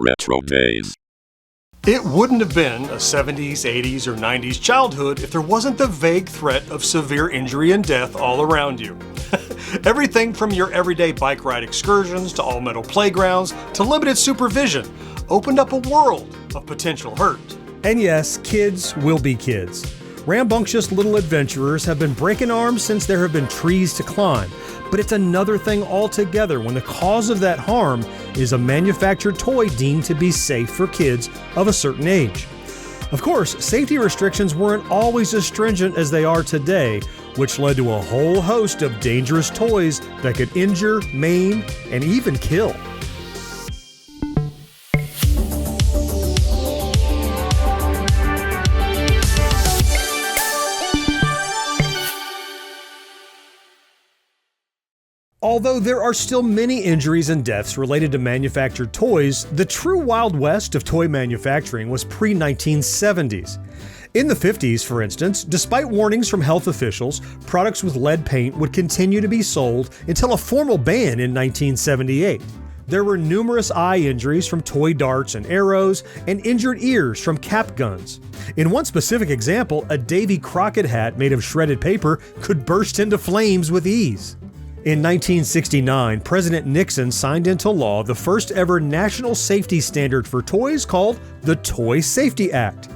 RetroDaze. It wouldn't have been a 70s, 80s, or 90s childhood if there wasn't the vague threat of severe injury and death all around you. Everything from your everyday bike ride excursions to all-metal playgrounds to limited supervision opened up a world of potential hurt. And yes, kids will be kids. Rambunctious little adventurers have been breaking arms since there have been trees to climb. But it's another thing altogether when the cause of that harm is a manufactured toy deemed to be safe for kids of a certain age. Of course, safety restrictions weren't always as stringent as they are today, which led to a whole host of dangerous toys that could injure, maim, and even kill. Although there are still many injuries and deaths related to manufactured toys, the true Wild West of toy manufacturing was pre-1970s. In the 50s, for instance, despite warnings from health officials, products with lead paint would continue to be sold until a formal ban in 1978. There were numerous eye injuries from toy darts and arrows, and injured ears from cap guns. In one specific example, a Davy Crockett hat made of shredded paper could burst into flames with ease. In 1969, President Nixon signed into law the first ever national safety standard for toys called the Toy Safety Act.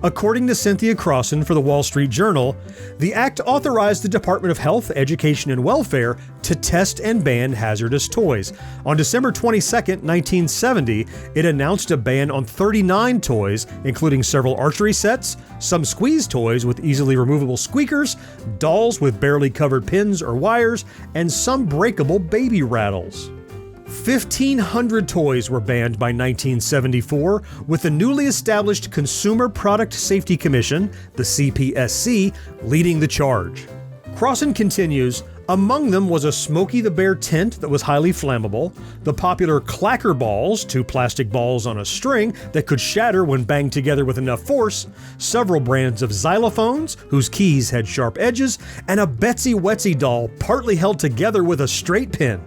According to Cynthia Crossan for the Wall Street Journal, the act authorized the Department of Health, Education, and Welfare to test and ban hazardous toys. On December 22, 1970, it announced a ban on 39 toys, including several archery sets, some squeeze toys with easily removable squeakers, dolls with barely covered pins or wires, and some breakable baby rattles. 1,500 toys were banned by 1974, with the newly established Consumer Product Safety Commission, the CPSC, leading the charge. Crossan continues, among them was a Smokey the Bear tent that was highly flammable, the popular clacker balls, 2 plastic balls on a string that could shatter when banged together with enough force, several brands of xylophones, whose keys had sharp edges, and a Betsy Wetsy doll partly held together with a straight pin.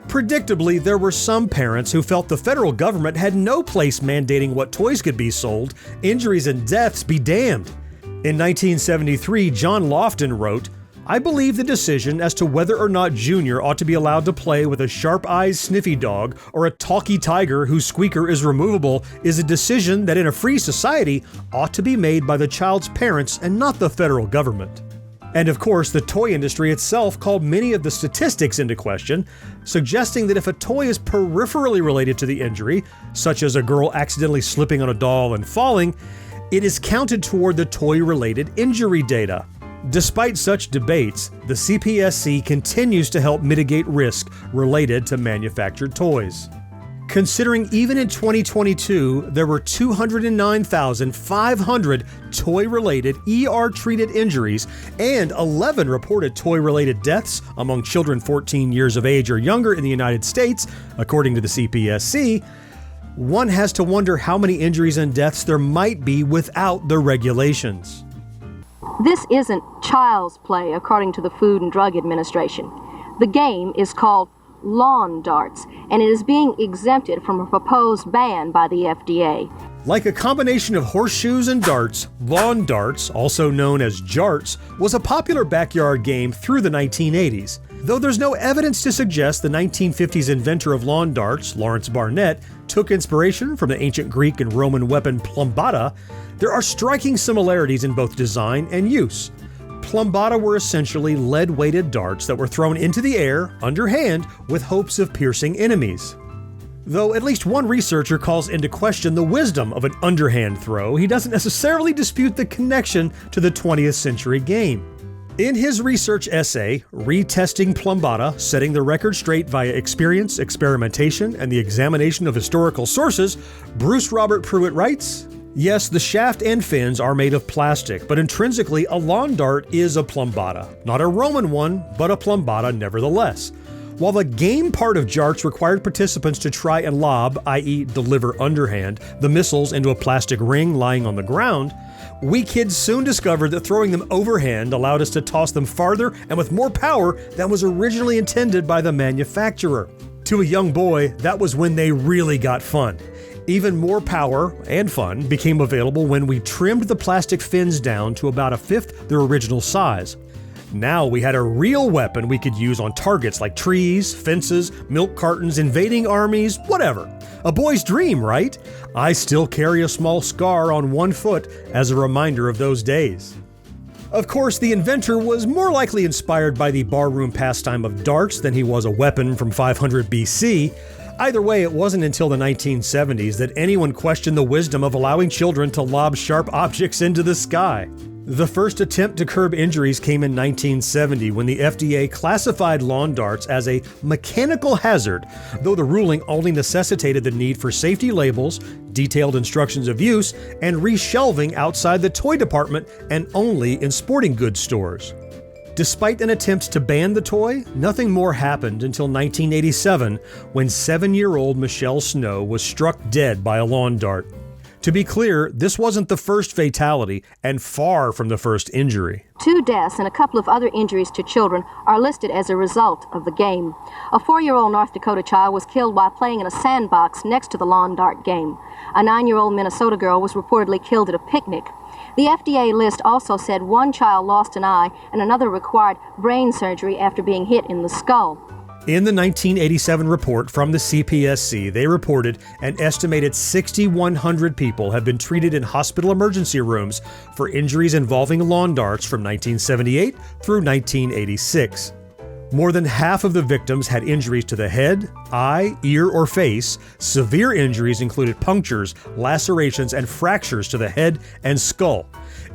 Predictably, there were some parents who felt the federal government had no place mandating what toys could be sold, injuries and deaths be damned. In 1973, John Lofton wrote, I believe the decision as to whether or not Junior ought to be allowed to play with a sharp-eyed sniffy dog or a talky tiger whose squeaker is removable is a decision that in a free society ought to be made by the child's parents and not the federal government. And of course, the toy industry itself called many of the statistics into question, suggesting that if a toy is peripherally related to the injury, such as a girl accidentally slipping on a doll and falling, it is counted toward the toy-related injury data. Despite such debates, the CPSC continues to help mitigate risk related to manufactured toys. Considering even in 2022, there were 209,500 toy-related ER-treated injuries and 11 reported toy-related deaths among children 14 years of age or younger in the United States, according to the CPSC, one has to wonder how many injuries and deaths there might be without the regulations. This isn't child's play, according to the Food and Drug Administration. The game is called lawn darts, and it is being exempted from a proposed ban by the FDA. Like a combination of horseshoes and darts, lawn darts, also known as jarts, was a popular backyard game through the 1980s. Though there's no evidence to suggest the 1950s inventor of lawn darts, Lawrence Barnett, took inspiration from the ancient Greek and Roman weapon plumbata, there are striking similarities in both design and use. Plumbata were essentially lead-weighted darts that were thrown into the air, underhand, with hopes of piercing enemies. Though at least one researcher calls into question the wisdom of an underhand throw, he doesn't necessarily dispute the connection to the 20th century game. In his research essay, Retesting Plumbata, Setting the Record Straight via Experience, Experimentation, and the Examination of Historical Sources, Bruce Robert Pruitt writes, yes, the shaft and fins are made of plastic, but intrinsically a lawn dart is a plumbata. Not a Roman one, but a plumbata nevertheless. While the game part of jarts required participants to try and lob, i.e. deliver underhand, the missiles into a plastic ring lying on the ground, we kids soon discovered that throwing them overhand allowed us to toss them farther and with more power than was originally intended by the manufacturer. To a young boy, that was when they really got fun. Even more power and fun became available when we trimmed the plastic fins down to about a fifth their original size. Now we had a real weapon we could use on targets like trees, fences, milk cartons, invading armies, whatever. A boy's dream, right? I still carry a small scar on one foot as a reminder of those days. Of course, the inventor was more likely inspired by the barroom pastime of darts than he was a weapon from 500 BC. Either way, it wasn't until the 1970s that anyone questioned the wisdom of allowing children to lob sharp objects into the sky. The first attempt to curb injuries came in 1970 when the FDA classified lawn darts as a mechanical hazard, though the ruling only necessitated the need for safety labels, detailed instructions of use, and reshelving outside the toy department and only in sporting goods stores. Despite an attempt to ban the toy, nothing more happened until 1987 when 7-year-old Michelle Snow was struck dead by a lawn dart. To be clear, this wasn't the first fatality and far from the first injury. 2 deaths and a couple of other injuries to children are listed as a result of the game. A 4-year-old North Dakota child was killed while playing in a sandbox next to the lawn dart game. A 9-year-old Minnesota girl was reportedly killed at a picnic. The FDA list also said 1 child lost an eye and another required brain surgery after being hit in the skull. In the 1987 report from the CPSC, they reported an estimated 6,100 people have been treated in hospital emergency rooms for injuries involving lawn darts from 1978 through 1986. More than half of the victims had injuries to the head, eye, ear, or face. Severe injuries included punctures, lacerations, and fractures to the head and skull.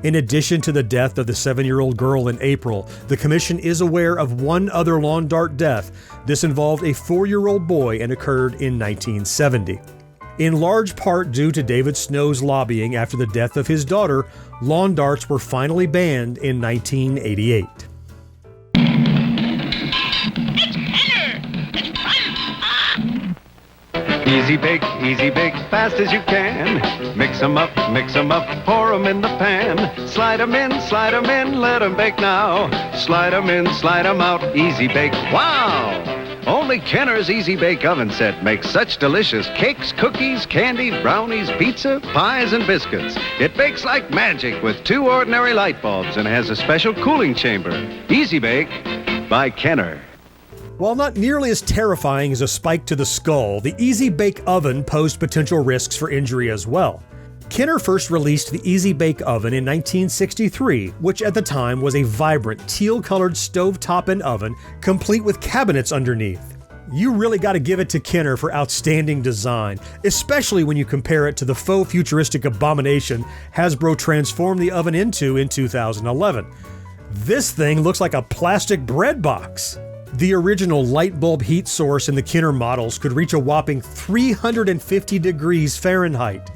In addition to the death of the 7-year-old girl in April, the Commission is aware of 1 other lawn dart death. This involved a 4-year-old boy and occurred in 1970. In large part due to David Snow's lobbying after the death of his daughter, lawn darts were finally banned in 1988. Easy bake, fast as you can. Mix 'em up, pour 'em in the pan. Slide 'em in, let 'em bake now. Slide 'em in, slide 'em out, easy bake, wow! Only Kenner's Easy Bake Oven Set makes such delicious cakes, cookies, candies, brownies, pizza, pies, and biscuits. It bakes like magic with 2 ordinary light bulbs and has a special cooling chamber. Easy Bake by Kenner. While not nearly as terrifying as a spike to the skull, the Easy Bake Oven posed potential risks for injury as well. Kenner first released the Easy Bake Oven in 1963, which at the time was a vibrant teal-colored stovetop and oven, complete with cabinets underneath. You really got to give it to Kenner for outstanding design, especially when you compare it to the faux futuristic abomination Hasbro transformed the oven into in 2011. This thing looks like a plastic bread box. The original light bulb heat source in the Kenner models could reach a whopping 350 degrees Fahrenheit.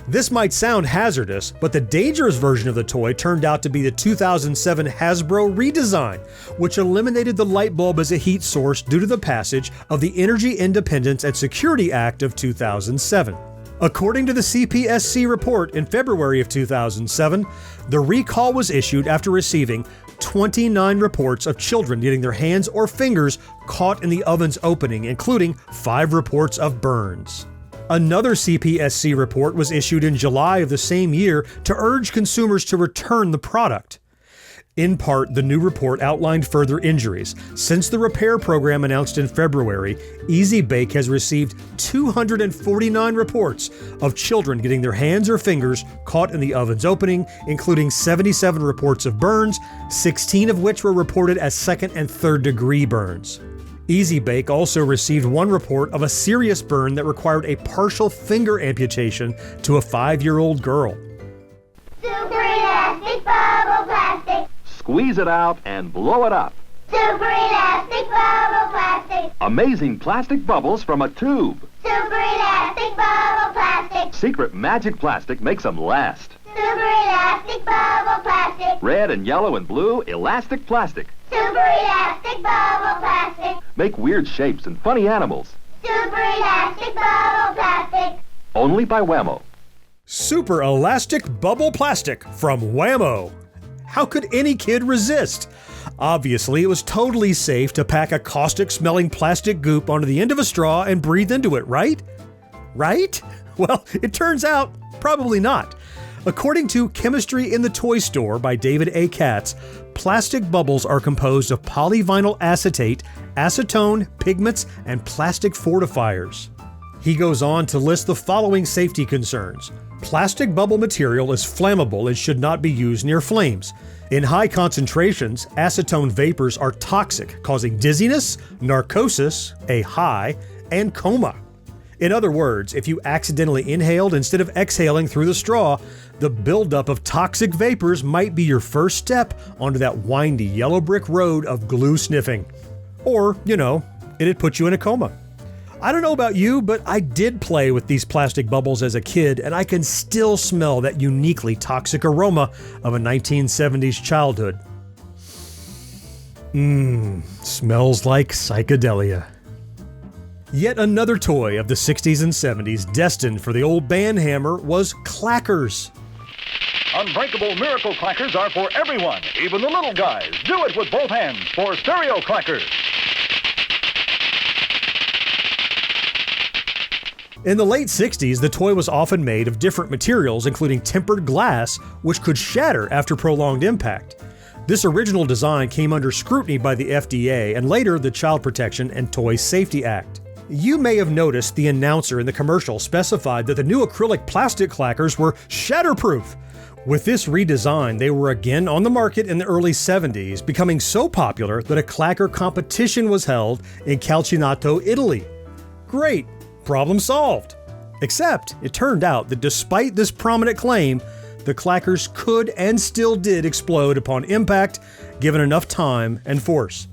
This might sound hazardous, but the dangerous version of the toy turned out to be the 2007 Hasbro redesign, which eliminated the light bulb as a heat source due to the passage of the Energy Independence and Security Act of 2007. According to the CPSC report in February of 2007, the recall was issued after receiving 29 reports of children getting their hands or fingers caught in the oven's opening, including 5 reports of burns. Another CPSC report was issued in July of the same year to urge consumers to return the product. In part, the new report outlined further injuries. Since the repair program announced in February, Easy Bake has received 249 reports of children getting their hands or fingers caught in the oven's opening, including 77 reports of burns, 16 of which were reported as 2nd and 3rd degree burns. Easy Bake also received 1 report of a serious burn that required a partial finger amputation to a 5-year-old girl. Super elastic bubble plastic. Squeeze it out and blow it up. Super elastic bubble plastic. Amazing plastic bubbles from a tube. Super elastic bubble plastic. Secret magic plastic makes them last. Super elastic bubble plastic. Red and yellow and blue elastic plastic. Super elastic bubble plastic. Make weird shapes and funny animals. Super elastic bubble plastic. Only by Whammo. Super elastic bubble plastic from Whammo. How could any kid resist? Obviously, it was totally safe to pack a caustic-smelling plastic goop onto the end of a straw and breathe into it, right? Right? Well, it turns out, probably not. According to Chemistry in the Toy Store by David A. Katz, plastic bubbles are composed of polyvinyl acetate, acetone, pigments, and plastic fortifiers. He goes on to list the following safety concerns. Plastic bubble material is flammable and should not be used near flames. In high concentrations, acetone vapors are toxic, causing dizziness, narcosis, a high, and coma. In other words, if you accidentally inhaled instead of exhaling through the straw, the buildup of toxic vapors might be your first step onto that windy yellow brick road of glue sniffing. Or, it'd put you in a coma. I don't know about you, but I did play with these plastic bubbles as a kid, and I can still smell that uniquely toxic aroma of a 1970s childhood. Smells like psychedelia. Yet another toy of the 60s and 70s destined for the old band hammer was clackers. Unbreakable miracle clackers are for everyone, even the little guys. Do it with both hands for stereo clackers. In the late 60s, the toy was often made of different materials, including tempered glass, which could shatter after prolonged impact. This original design came under scrutiny by the FDA and later the Child Protection and Toy Safety Act. You may have noticed the announcer in the commercial specified that the new acrylic plastic clackers were shatterproof. With this redesign, they were again on the market in the early 70s, becoming so popular that a clacker competition was held in Calcinato, Italy. Great! Problem solved. Except, it turned out that despite this prominent claim, the clackers could and still did explode upon impact, given enough time and force.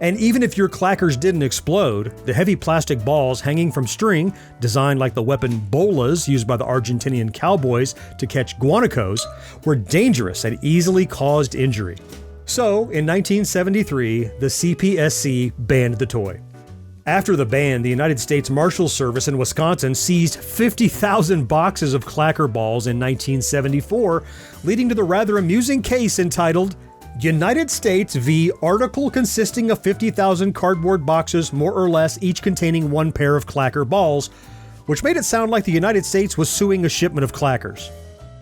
And even if your clackers didn't explode, the heavy plastic balls hanging from string, designed like the weapon bolas used by the Argentinian cowboys to catch guanacos, were dangerous and easily caused injury. So, in 1973, the CPSC banned the toy. After the ban, the United States Marshals Service in Wisconsin seized 50,000 boxes of clacker balls in 1974, leading to the rather amusing case entitled United States v. Article consisting of 50,000 cardboard boxes, more or less each containing one pair of clacker balls, which made it sound like the United States was suing a shipment of clackers.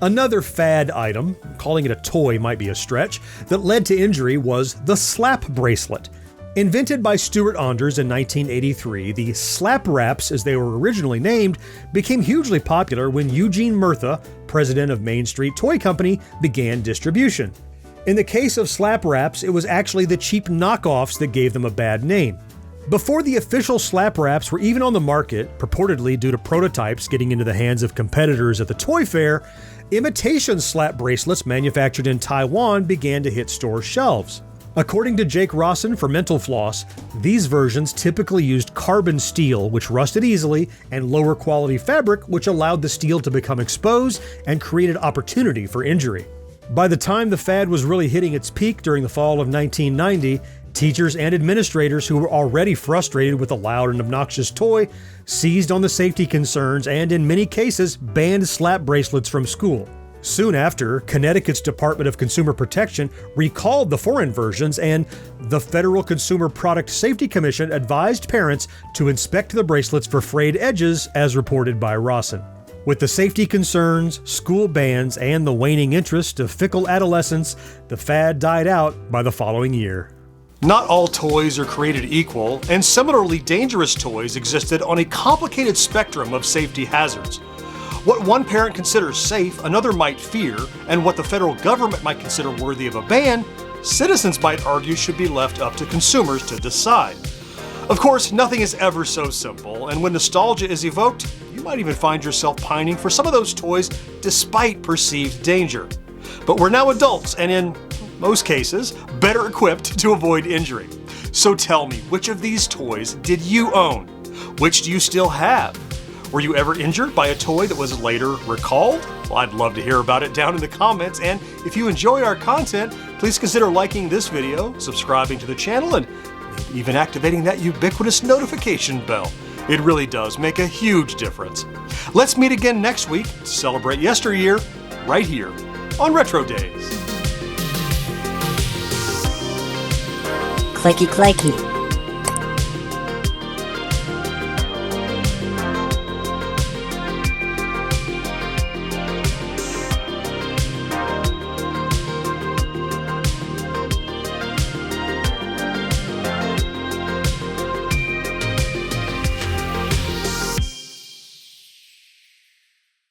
Another fad item, calling it a toy might be a stretch, that led to injury was the slap bracelet. Invented by Stuart Anders in 1983, the slap wraps, as they were originally named, became hugely popular when Eugene Murtha, president of Main Street Toy Company, began distribution. In the case of slap wraps, it was actually the cheap knockoffs that gave them a bad name. Before the official slap wraps were even on the market, purportedly due to prototypes getting into the hands of competitors at the toy fair, imitation slap bracelets manufactured in Taiwan began to hit store shelves. According to Jake Rawson for Mental Floss, these versions typically used carbon steel, which rusted easily, and lower quality fabric, which allowed the steel to become exposed and created opportunity for injury. By the time the fad was really hitting its peak during the fall of 1990, teachers and administrators who were already frustrated with the loud and obnoxious toy seized on the safety concerns and, in many cases, banned slap bracelets from school. Soon after, Connecticut's Department of Consumer Protection recalled the foreign versions, and the Federal Consumer Product Safety Commission advised parents to inspect the bracelets for frayed edges, as reported by Rawson. With the safety concerns, school bans, and the waning interest of fickle adolescents, the fad died out by the following year. Not all toys are created equal, and similarly dangerous toys existed on a complicated spectrum of safety hazards. What one parent considers safe, another might fear, and what the federal government might consider worthy of a ban, citizens might argue should be left up to consumers to decide. Of course, nothing is ever so simple, and when nostalgia is evoked, you might even find yourself pining for some of those toys despite perceived danger. But we're now adults, and in most cases, better equipped to avoid injury. So tell me, which of these toys did you own? Which do you still have? Were you ever injured by a toy that was later recalled? Well, I'd love to hear about it down in the comments, and if you enjoy our content, please consider liking this video, subscribing to the channel, and maybe even activating that ubiquitous notification bell. It really does make a huge difference. Let's meet again next week to celebrate yesteryear, right here on RetroDaze. Clicky clacky.